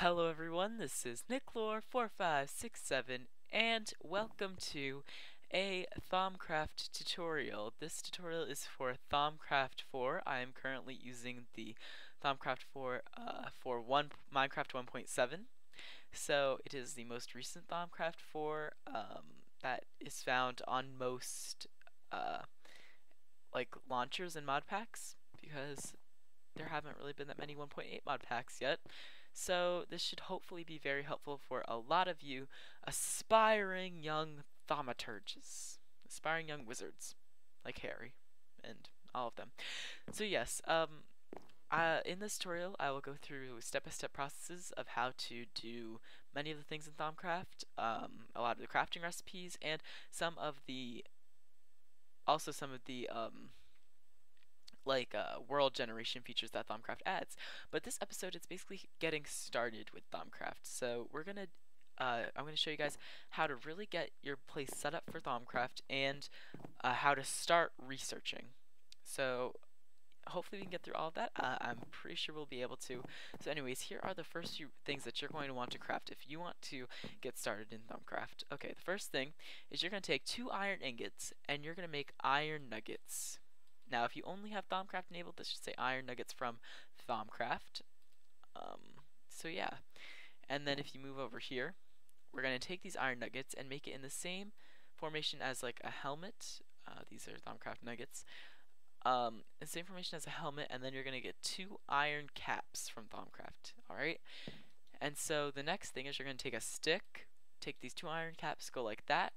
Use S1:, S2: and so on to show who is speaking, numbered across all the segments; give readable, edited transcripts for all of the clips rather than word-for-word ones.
S1: Hello everyone, this is Nicklore4567 and welcome to a Thaumcraft tutorial. This tutorial is for Thaumcraft 4. I am currently using the Thaumcraft 4 for Minecraft 1.7. So it is the most recent Thaumcraft 4 that is found on most launchers and mod packs, because there haven't really been that many 1.8 mod packs yet. So this should hopefully be very helpful for a lot of you aspiring young thaumaturges, aspiring young wizards, like Harry and all of them. So yes, in this tutorial I will go through step-by-step processes of how to do many of the things in Thaumcraft, a lot of the crafting recipes, and some of the world generation features that Thaumcraft adds. But this episode, it's basically getting started with Thaumcraft. So I'm gonna show you guys how to really get your place set up for Thaumcraft and how to start researching. So hopefully we can get through all of that. I'm pretty sure we'll be able to. So anyways, here are the first few things that you're going to want to craft if you want to get started in Thaumcraft. Okay, the first thing is you're going to take 2 iron ingots and you're going to make iron nuggets. Now, if you only have Thaumcraft enabled, this should say iron nuggets from Thaumcraft. So yeah. And then if you move over here, we're going to take these iron nuggets and make it in the same formation as like a helmet. These are Thaumcraft nuggets. The same formation as a helmet, and then you're going to get 2 iron caps from Thaumcraft. Alright? And so the next thing is you're going to take a stick, take these 2 iron caps, go like that,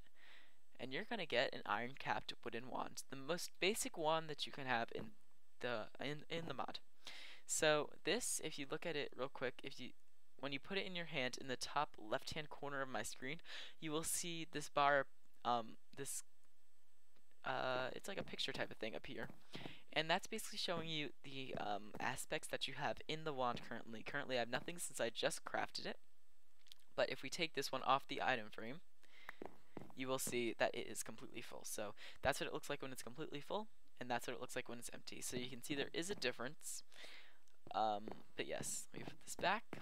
S1: and you're going to get an iron capped wooden wand, the most basic wand that you can have in the mod. So this, if you look at it real quick, when you put it in your hand, in the top left hand corner of my screen, you will see this bar, it's like a picture type of thing up here, and that's basically showing you the aspects that you have in the wand currently. Currently I have nothing since I just crafted it, but if we take this one off the item frame, you will see that it is completely full. So that's what it looks like when it's completely full, and that's what it looks like when it's empty. So you can see there is a difference. But yes, let me put this back.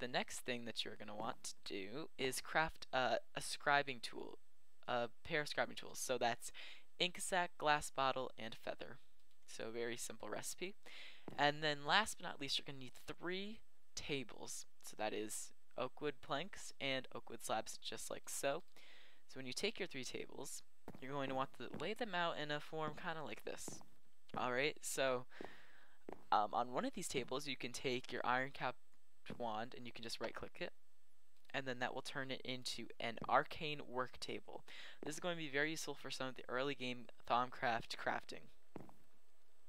S1: The next thing that you're going to want to do is craft a scribing tool, a pair of scribing tools. So that's ink sac, glass bottle, and feather. So very simple recipe. And then last but not least, you're going to need 3 tables. So that is oak wood planks and oak wood slabs, just like so. So when you take your 3 tables, you're going to want to lay them out in a form kind of like this. Alright, so on one of these tables you can take your iron capped wand and you can just right click it, and then that will turn it into an arcane work table. This is going to be very useful for some of the early game Thaumcraft crafting.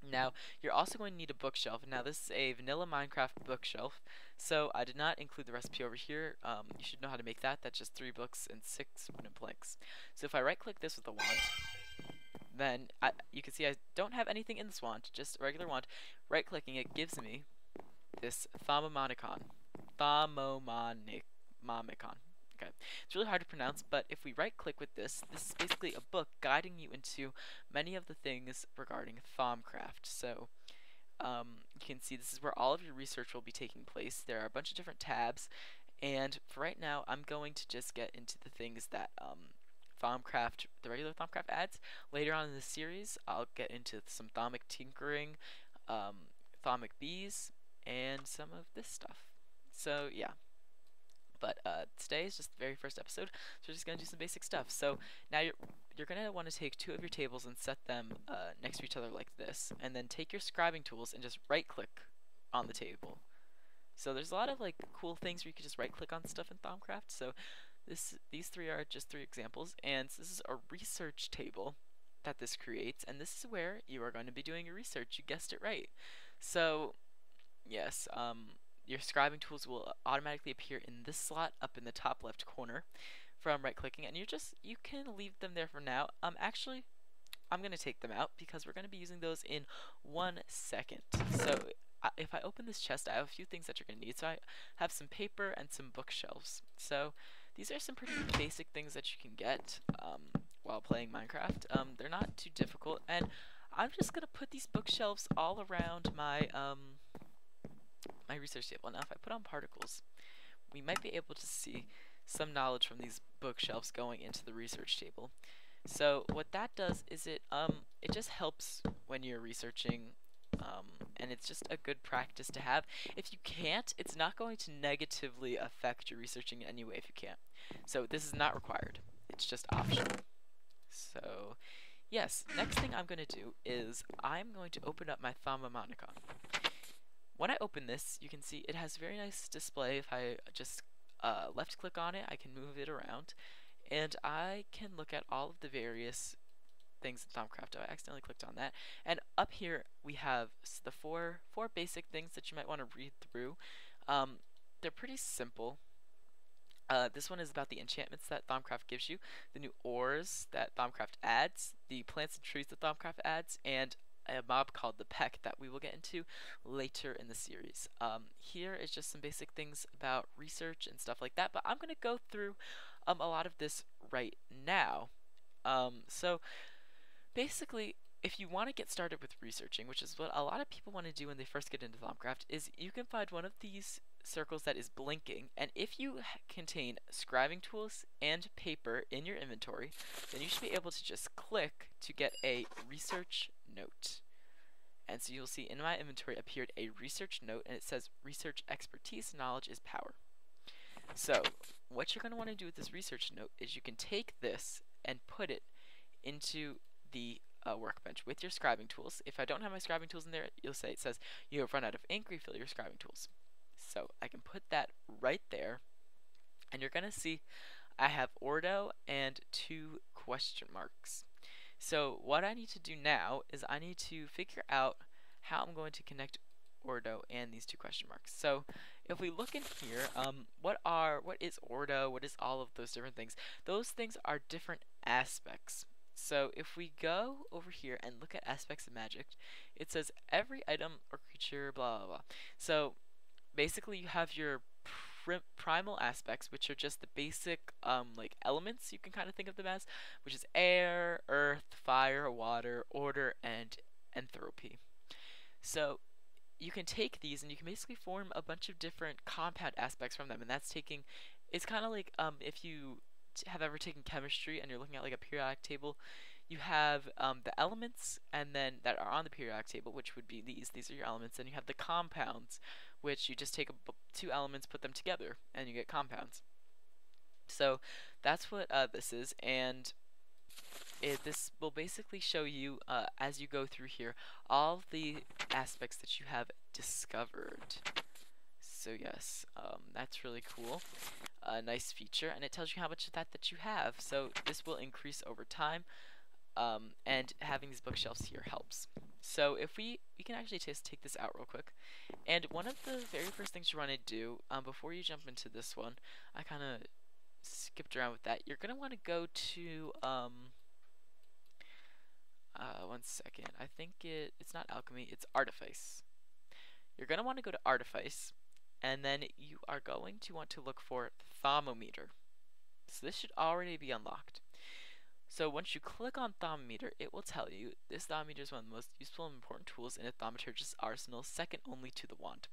S1: Now, you're also going to need a bookshelf. Now, this is a vanilla Minecraft bookshelf, so I did not include the recipe over here. You should know how to make that. That's just 3 books and 6 wooden planks. So if I right-click this with the wand, then you can see I don't have anything in this wand, just a regular wand. Right-clicking it gives me this Thaumomicon. Okay, it's really hard to pronounce, but if we right-click with this, this is basically a book guiding you into many of the things regarding Thaumcraft. So you can see this is where all of your research will be taking place. There are a bunch of different tabs, and for right now, I'm going to just get into the things that Thaumcraft, the regular Thaumcraft adds. Later on in the series, I'll get into some thaumic tinkering, thaumic bees, and some of this stuff. So yeah. But today is just the very first episode, so we're just going to do some basic stuff. So now you're going to want to take 2 of your tables and set them next to each other like this, and then take your scribing tools and just right-click on the table. So there's a lot of like cool things where you can just right-click on stuff in Thaumcraft. So these 3 are just 3 examples, and this is a research table that this creates, and this is where you are going to be doing your research. You guessed it right. So yes, your scribing tools will automatically appear in this slot up in the top left corner from right clicking, and you can leave them there for now. Actually, I'm going to take them out because we're going to be using those in 1 second. So if I open this chest, I have a few things that you're going to need. So I have some paper and some bookshelves. So these are some pretty basic things that you can get while playing Minecraft. They're not too difficult, and I'm just going to put these bookshelves all around my my research table. Now if I put on particles, we might be able to see some knowledge from these bookshelves going into the research table. So what that does is it just helps when you're researching, and it's just a good practice to have. If you can't, it's not going to negatively affect your researching in any way if you can't. So this is not required. It's just optional. So yes, next thing I'm going to do is I'm going to open up my Thaumcraft. When I open this, you can see it has a very nice display. If I just left click on it, I can move it around, and I can look at all of the various things in Thaumcraft. I accidentally clicked on that, and up here we have the four basic things that you might want to read through. They're pretty simple. This one is about the enchantments that Thaumcraft gives you, the new ores that Thaumcraft adds, the plants and trees that Thaumcraft adds, and a mob called the Peck that we will get into later in the series. Here is just some basic things about research and stuff like that, but I'm going to go through a lot of this right now. So basically, if you want to get started with researching, which is what a lot of people want to do when they first get into Thaumcraft, is you can find one of these circles that is blinking, and if you contain scribing tools and paper in your inventory, then you should be able to just click to get a research note. And so you'll see in my inventory appeared a research note, and it says research expertise, knowledge is power. So what you're going to want to do with this research note is you can take this and put it into the workbench with your scribing tools. If I don't have my scribing tools in there, you'll say it says you have run out of ink, refill your scribing tools. So I can put that right there, and you're going to see I have Ordo and 2 question marks. So what I need to do now is I need to figure out how I'm going to connect Ordo and these 2 question marks. So if we look in here, what is Ordo? What is all of those different things? Those things are different aspects. So if we go over here and look at aspects of magic, it says every item or creature, blah blah blah. So basically you have your primal aspects, which are just the basic like elements, you can kind of think of them as, which is air, earth, fire, water, order, and entropy. So you can take these and you can basically form a bunch of different compound aspects from them, and that's taking, it's kind of like if you have ever taken chemistry and you're looking at like a periodic table, you have the elements and then that are on the periodic table, which would be these are your elements, and you have the compounds, which you just take 2 elements, put them together, and you get compounds. So that's what this is, and this will basically show you as you go through here all the aspects that you have discovered. So yes, that's really cool. A nice feature, and it tells you how much of that you have. So this will increase over time, and having these bookshelves here helps. So if we can actually just take this out real quick, and one of the very first things you want to do before you jump into this one, I kind of skipped around with that. You're gonna want to go to one second. I think it's not alchemy, it's artifice. You're gonna want to go to artifice, and then you are going to want to look for thermometer. So this should already be unlocked. So once you click on Thermometer, it will tell you this thermometer is one of the most useful and important tools in a thaumaturgist's arsenal, second only to the wand.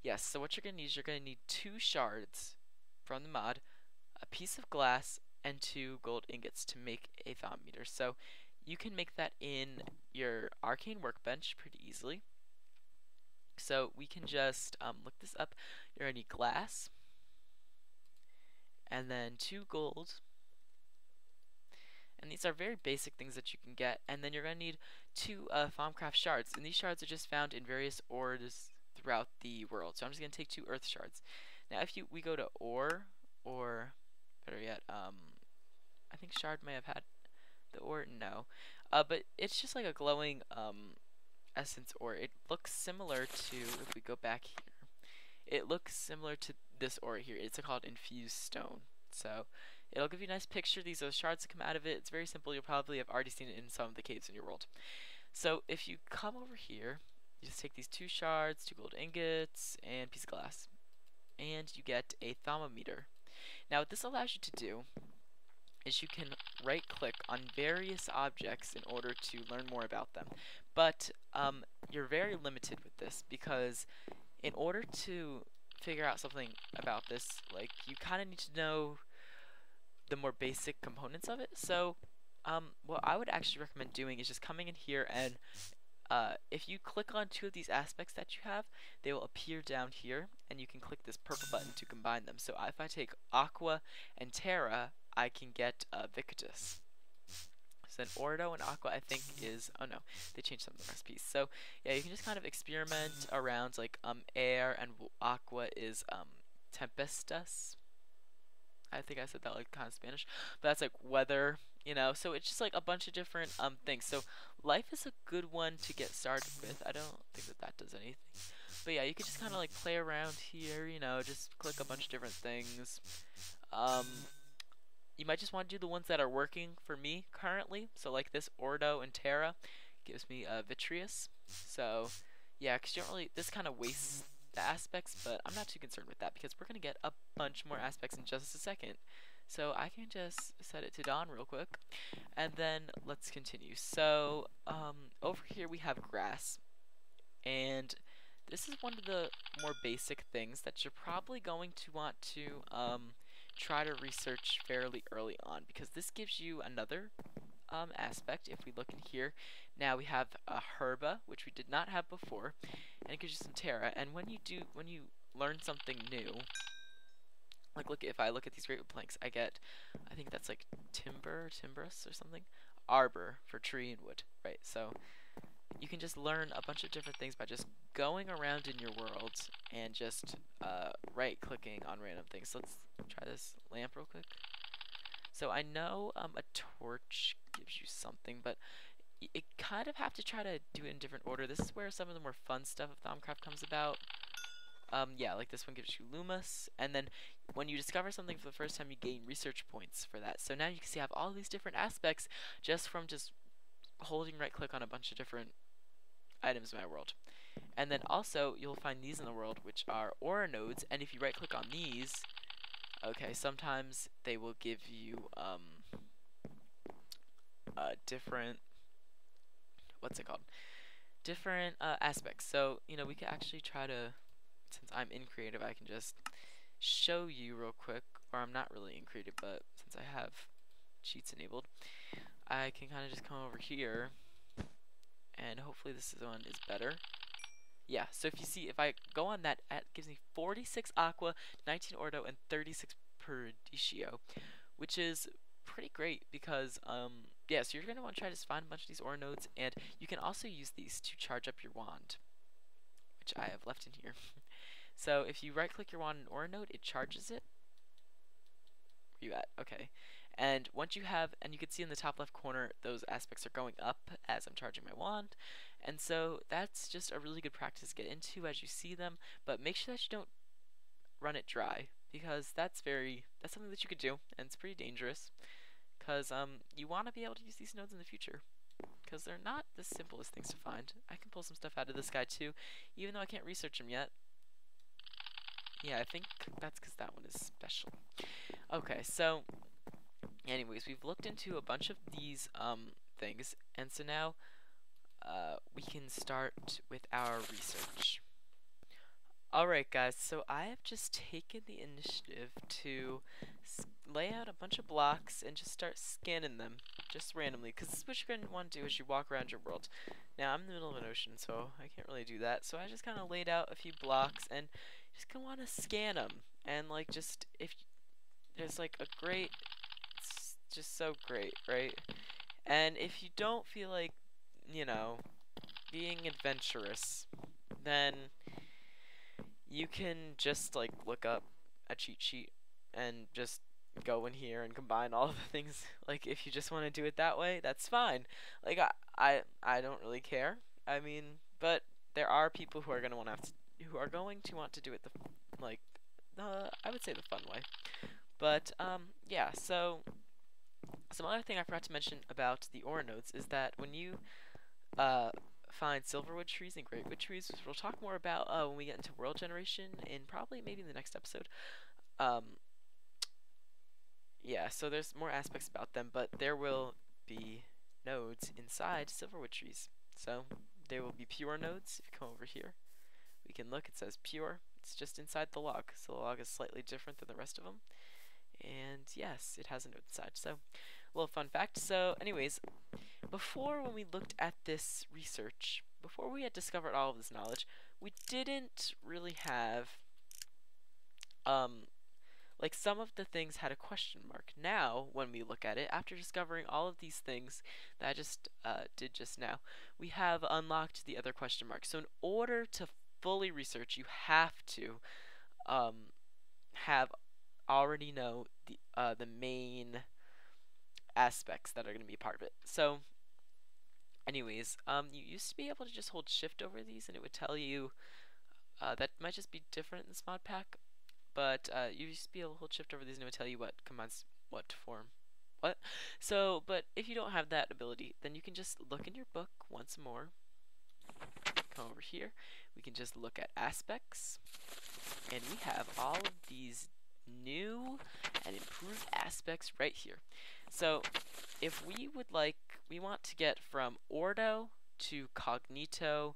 S1: Yes, so what you're going to need is you're going to need 2 shards from the mod, a piece of glass, and 2 gold ingots to make a thermometer. So you can make that in your arcane workbench pretty easily. So we can just look this up. You're going to need glass, and then 2 gold. And these are very basic things that you can get. And then you're going to need 2 Thaumcraft shards. And these shards are just found in various ores throughout the world. So I'm just going to take 2 earth shards. Now if we go to ore, or better yet, I think shard may have had the ore, no. But it's just like a glowing essence ore. It looks similar to, if we go back here, it looks similar to this ore here. It's called infused stone. So it'll give you a nice picture. These are the shards that come out of it. It's very simple. You'll probably have already seen it in some of the caves in your world. So if you come over here, you just take these 2 shards, 2 gold ingots, and a piece of glass, and you get a thermometer. Now what this allows you to do is you can right click on various objects in order to learn more about them. But you're very limited with this, because in order to figure out something about this, like, you kind of need to know the more basic components of it. So, what I would actually recommend doing is just coming in here and if you click on two of these aspects that you have, they will appear down here, and you can click this purple button to combine them. So if I take Aqua and Terra, I can get Victus. So then Ordo and Aqua, I think, is, oh no, they changed some of the recipes. So yeah, you can just kind of experiment around, like, air, and Aqua is Tempestus. I think I said that like kind of Spanish, but that's like weather, you know. So it's just like a bunch of different things. So life is a good one to get started with. I don't think that that does anything, but yeah, you can just kind of like play around here, you know, just click a bunch of different things. Um, you might just want to do the ones that are working for me currently. So like this Ordo and Terra gives me Vitreous. So yeah, because you don't really, this kind of wastes the aspects, but I'm not too concerned with that because we're going to get a bunch more aspects in just a second. So I can just set it to dawn real quick, and then let's continue. So over here we have grass, and this is one of the more basic things that you're probably going to want to try to research fairly early on, because this gives you another aspect. If we look in here, now we have a herba, which we did not have before, and it gives you some terra. And when you learn something new, like look, if I look at these greatwood planks, I get, I think that's like timbrus or something, arbor for tree and wood, right? So you can just learn a bunch of different things by just going around in your world and just right clicking on random things. So let's try this lamp real quick. So I know a torch gives you something, but you kind of have to try to do it in different order. This is where some of the more fun stuff of Thaumcraft comes about. Yeah, like this one gives you Lumus, and then when you discover something for the first time, you gain research points for that. So now you can see I have all these different aspects just from just holding right click on a bunch of different items in my world. And then also you'll find these in the world, which are aura nodes, and if you right click on these, okay, sometimes they will give you different, what's it called, different aspects. So you know, we could actually try to, since I'm in creative, I can just show you real quick, or I'm not really in creative, but since I have cheats enabled, I can kind of just come over here, and hopefully this one is better. Yeah, so if you see, if I go on that, it gives me 46 Aqua, 19 Ordo, and 36 Perdicio, which is pretty great because, yeah, so you're going to want to try to find a bunch of these Aura nodes, and you can also use these to charge up your wand, which I have left in here. So if you right-click your wand in Aura node, it charges it. Where you at? Okay. And once you have, and you can see in the top left corner, those aspects are going up as I'm charging my wand. And so that's just a really good practice to get into as you see them, but make sure that you don't run it dry, because that's something that you could do, and it's pretty dangerous, because you want to be able to use these nodes in the future, because they're not the simplest things to find. I can pull some stuff out of this guy too, even though I can't research them yet. Yeah, I think that's because that one is special. Okay, so anyways, we've looked into a bunch of these things, and so now we can start with our research. Alright guys, so I have just taken the initiative to lay out a bunch of blocks and just start scanning them, just randomly, because this is what you're going to want to do as you walk around your world. Now, I'm in the middle of an ocean, so I can't really do that, so I just kind of laid out a few blocks, and just going to want to scan them, and like just, if there's like a great, it's just so great, right? And if you don't feel like, you know, being adventurous, then you can just like look up a cheat sheet and just go in here and combine all of the things. Like if you just want to do it that way, that's fine. Like I don't really care. I mean, but there are people who are going to want to want to do it I would say the fun way. But yeah, so some other thing I forgot to mention about the aura nodes is that when you find silverwood trees and greatwood trees, which we'll talk more about when we get into world generation, and probably maybe in the next episode. Yeah, so there's more aspects about them, but there will be nodes inside silverwood trees. So there will be pure nodes if you come over here. we can look, it says pure. It's just inside the log, so the log is slightly different than the rest of them. And yes, it has a note inside. So, a little fun fact. So, anyways, before when we looked at this research, before we had discovered all of this knowledge, we didn't really have, like some of the things had a question mark. Now, when we look at it, after discovering all of these things that I just did just now, we have unlocked the other question marks. So in order to fully research, you have to have already know the main aspects that are going to be a part of it. So anyways, you used to be able to just hold shift over these and it would tell you, that might just be different in this mod pack, but you used to be able to hold shift over these and it would tell you what commands what to form what. So, but if you don't have that ability, then you can just look in your book once more, come over here, we can just look at aspects, and we have all of these new and improved aspects right here. So if we would like, we want to get from ordo to cognito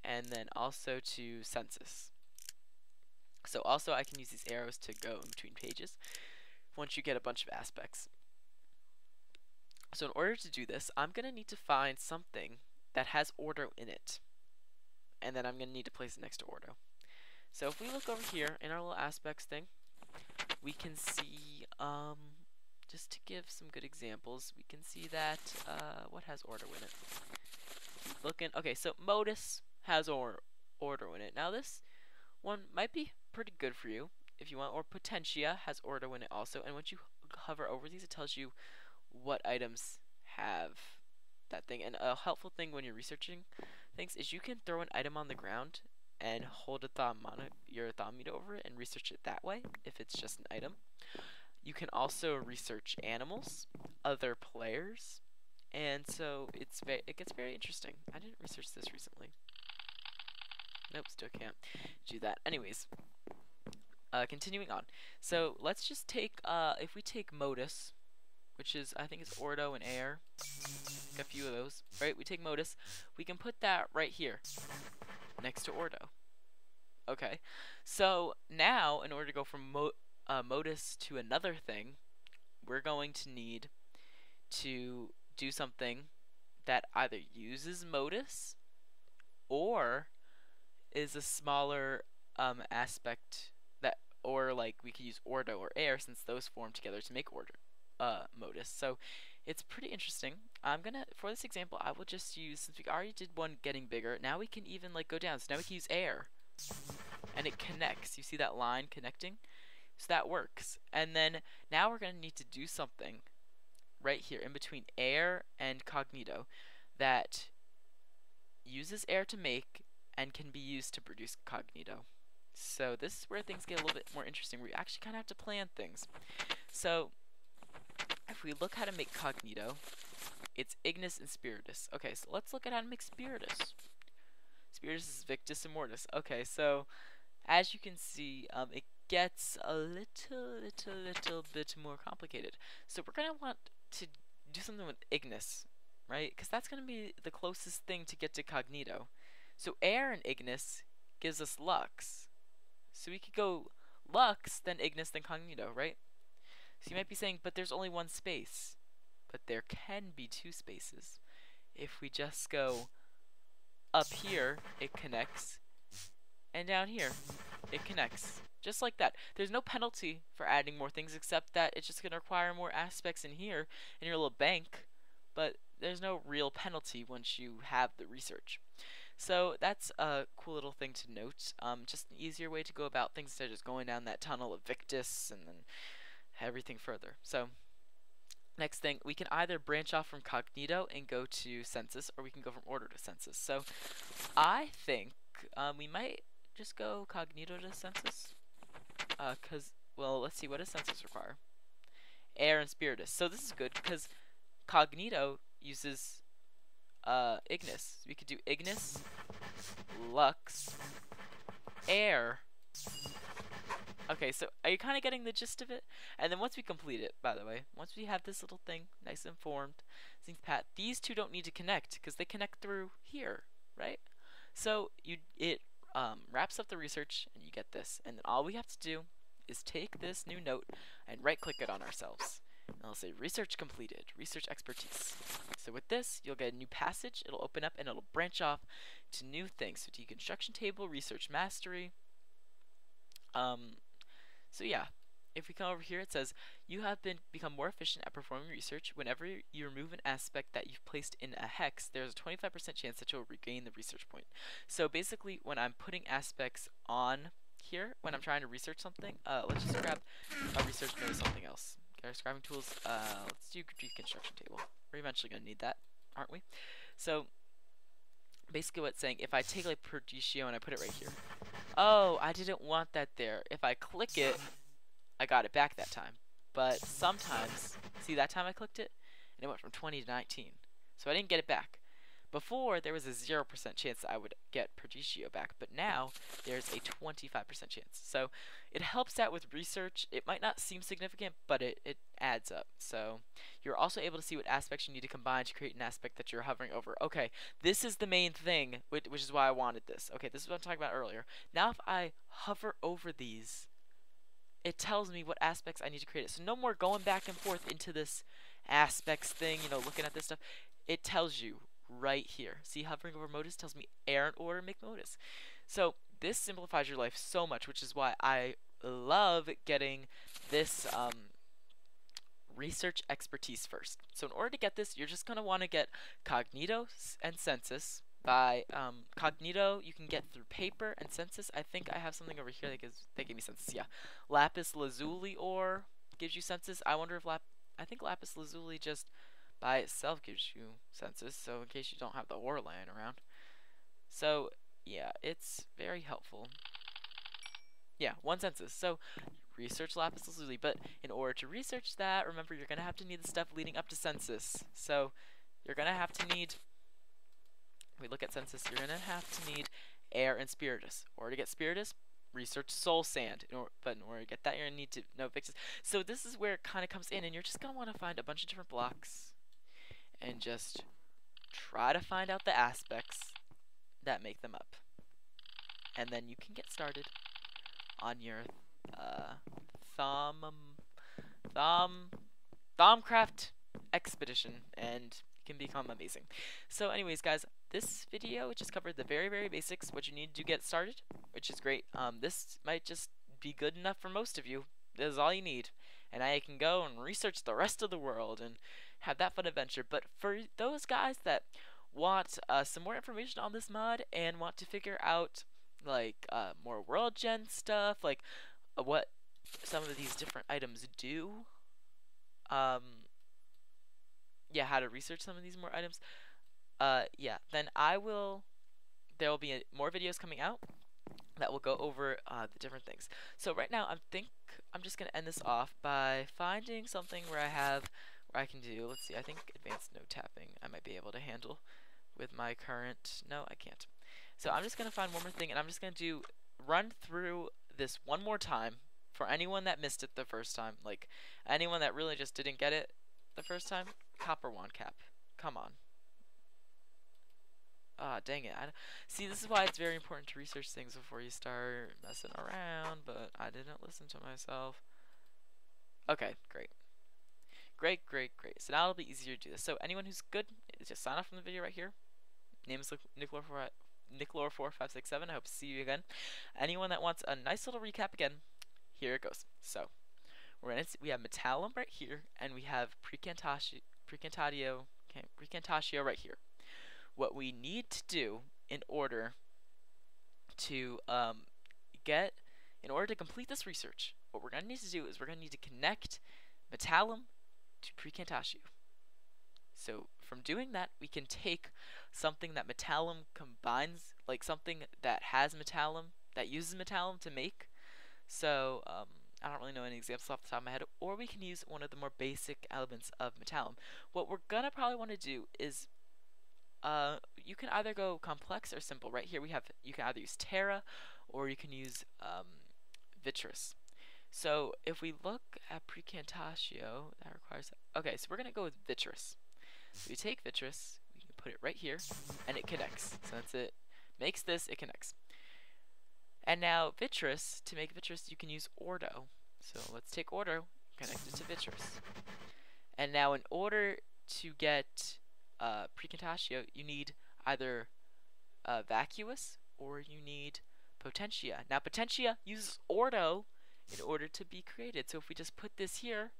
S1: and then also to census. So also I can use these arrows to go in between pages once you get a bunch of aspects. So in order to do this, I'm going to need to find something that has ordo in it, and then I'm going to need to place it next to ordo. So if we look over here in our little aspects thing, we can see, just to give some good examples, we can see that, what has ordo in it? Looking, okay, so modus has ordo in it. Now this one might be pretty good for you if you want, or potentia has ordo in it also, and once you hover over these, it tells you what items have that thing. And a helpful thing when you're researching things is you can throw an item on the ground and hold your thaumameter over it and research it that way if it's just an item. You can also research animals, other players, and so it gets very interesting. I didn't research this recently. Nope, still can't do that. Anyways, continuing on. So let's just take, if we take modus, which is, I think it's ordo and air, a few of those, right? We take modus, we can put that right here, next to ordo. Okay, so now, in order to go from modus to another thing, we're going to need to do something that either uses modus, or is a smaller aspect that, or like we could use ordo or air, since those form together to make order. Modus. So it's pretty interesting. I'm gonna, for this example, I will just use, since we already did one getting bigger, now we can even like go down. So now we can use air, and it connects. You see that line connecting? So that works. And then now we're gonna need to do something right here in between air and cognito that uses air to make and can be used to produce cognito. So this is where things get a little bit more interesting. We actually kind of have to plan things. So if we look how to make cognito, it's ignis and spiritus. Okay, so let's look at how to make spiritus. Spiritus is victus and mortis. Okay, so as you can see, it gets a little bit more complicated. So we're gonna want to do something with ignis, right? Because that's gonna be the closest thing to get to cognito. So air and ignis gives us lux. So we could go lux, then ignis, then cognito, right? So you might be saying, but there's only one space. But there can be two spaces. If we just go up here, it connects, and down here, it connects. Just like that. There's no penalty for adding more things, except that it's just going to require more aspects in here, in your little bank, but there's no real penalty once you have the research. So that's a cool little thing to note. Just an easier way to go about things instead of just going down that tunnel of victus and then everything further. So next thing, we can either branch off from cognito and go to census, or we can go from order to census. So I think we might just go cognito to census, because, well, let's see, what does census require? Air and spiritus. So this is good because cognito uses ignis. We could do ignis, lux, air. Okay, so are you kind of getting the gist of it? And then once we complete it, by the way, once we have this little thing nice and formed, these two don't need to connect because they connect through here, right? So it wraps up the research, and you get this. And then all we have to do is take this new note and right-click it on ourselves. And it'll say research completed, research expertise. So with this, you'll get a new passage. It'll open up and it'll branch off to new things. So deconstruction table, research mastery. So yeah, if we come over here, it says you have become more efficient at performing research. Whenever you remove an aspect that you've placed in a hex, there's a 25% chance that you'll regain the research point. So basically, when I'm putting aspects on here, when I'm trying to research something, let's just grab a research node of something else. Okay, our scribing tools, let's do deconstruction table. We're eventually going to need that, aren't we? So basically what it's saying, if I take like Perdicio and I put it right here. Oh, I didn't want that there. If I click it, I got it back that time. But sometimes, see that time I clicked it? And it went from 20 to 19. So I didn't get it back. Before, there was a 0% chance that I would get Perdicio back. But now, there's a 25% chance. So it helps out with research. It might not seem significant, but it adds up. So you're also able to see what aspects you need to combine to create an aspect that you're hovering over. Okay, this is the main thing, which is why I wanted this. Okay, this is what I'm talking about earlier. Now if I hover over these, it tells me what aspects I need to create. So no more going back and forth into this aspects thing, you know, looking at this stuff. It tells you right here. See, hovering over modus tells me errant order, make modus. So this simplifies your life so much, which is why I love getting this research expertise first. So in order to get this, you're just going to want to get Cognito and Census. By Cognito, you can get through paper and Census. I think I have something over here that gave me Census. Yeah, Lapis Lazuli ore gives you Census. I wonder if I think Lapis Lazuli just by itself gives you Census. So in case you don't have the ore lying around. So yeah, it's very helpful. Yeah, 1 Census. So research Lapis Lazuli, but in order to research that, remember you're gonna have to need the stuff leading up to Census. So you're gonna have to need. We look at Census, you're going to have to need air and spiritus. In order to get spiritus, research soul sand. But in order to get that, you're going to need to know Vixus. So this is where it kind of comes in, and you're just going to want to find a bunch of different blocks and just try to find out the aspects that make them up. And then you can get started on your Thaumcraft expedition, and can become amazing. So anyways, guys, this video just covered the very, very basics, what you need to get started, which is great. This might just be good enough for most of you. This is all you need. And now you can go and research the rest of the world and have that fun adventure. But for those guys that want some more information on this mod and want to figure out like more world gen stuff, like what some of these different items do, yeah, how to research some of these more items, yeah, then there will be more videos coming out that will go over the different things. So right now, I'm just gonna end this off by finding something where I can do, let's see, I think advanced node tapping I might be able to handle with my current, no, I can't. So I'm just gonna find one more thing, and I'm just gonna run through this one more time for anyone that missed it the first time, like anyone that really just didn't get it the first time. Copper wand cap. Come on. Ah, dang it. See, this is why it's very important to research things before you start messing around, but I didn't listen to myself. Okay, great. Great, great, great. So now it'll be easier to do this. So anyone who's good, just sign off from the video right here. Name is Nicklor4567. I hope to see you again. Anyone that wants a nice little recap again, here it goes. So we have Metallum right here, and we have Precantatio right here. What we need to do in order to complete this research, what we're going to need to do is we're going to need to connect Metallum to Precantatio. So from doing that, we can take something that Metallum combines, like something that has Metallum, that uses Metallum to make. So I don't really know any examples off the top of my head, or we can use one of the more basic elements of Metallum. What we're gonna probably want to do is, you can either go complex or simple. Right here you can either use Terra, or you can use Vitreous. So if we look at Precantatio, that requires, okay, so we're gonna go with Vitreous. So we take Vitreous, we can put it right here, and it connects. So that's it. Makes this, it connects. And now Vitreous, to make Vitreous, you can use Ordo. So let's take Ordo, connect it to Vitreous. And now in order to get Precontatio, you need either Vacuous or you need Potentia. Now Potentia uses Ordo in order to be created. So if we just put this here,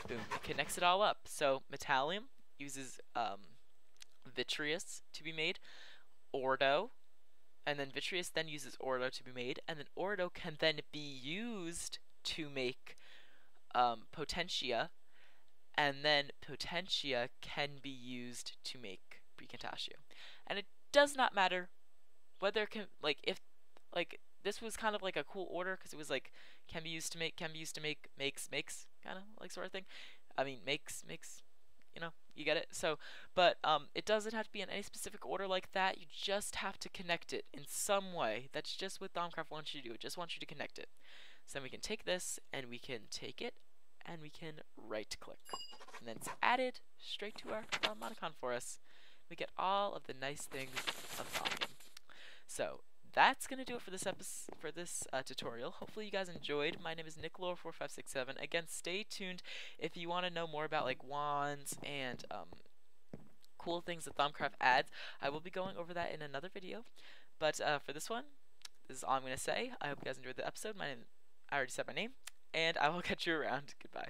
S1: boom, it connects it all up. So Metallium uses Vitreous to be made, Ordo, and then Vitreous then uses Ordo to be made, and then Ordo can then be used to make Potentia, and then Potentia can be used to make Precontatio. And it does not matter whether it can, like, if, like, this was kind of like a cool order because it was like can be used to make, can be used to make, makes, kind of like sort of thing. I mean, makes, you know, you get it. So, but it doesn't have to be in any specific order like that. You just have to connect it in some way. That's just what Thaumcraft wants you to do. It just wants you to connect it. So then we can take this and we can take it and we can right click, and then it's added straight to our emoticon for us. We get all of the nice things of Thaumium. So that's gonna do it for this episode, for this tutorial. Hopefully you guys enjoyed. My name is NickLore4567. Again, stay tuned if you want to know more about like wands and cool things that Thaumcraft adds. I will be going over that in another video. But for this one, this is all I'm gonna say. I hope you guys enjoyed the episode. I already said my name, and I will catch you around. Goodbye.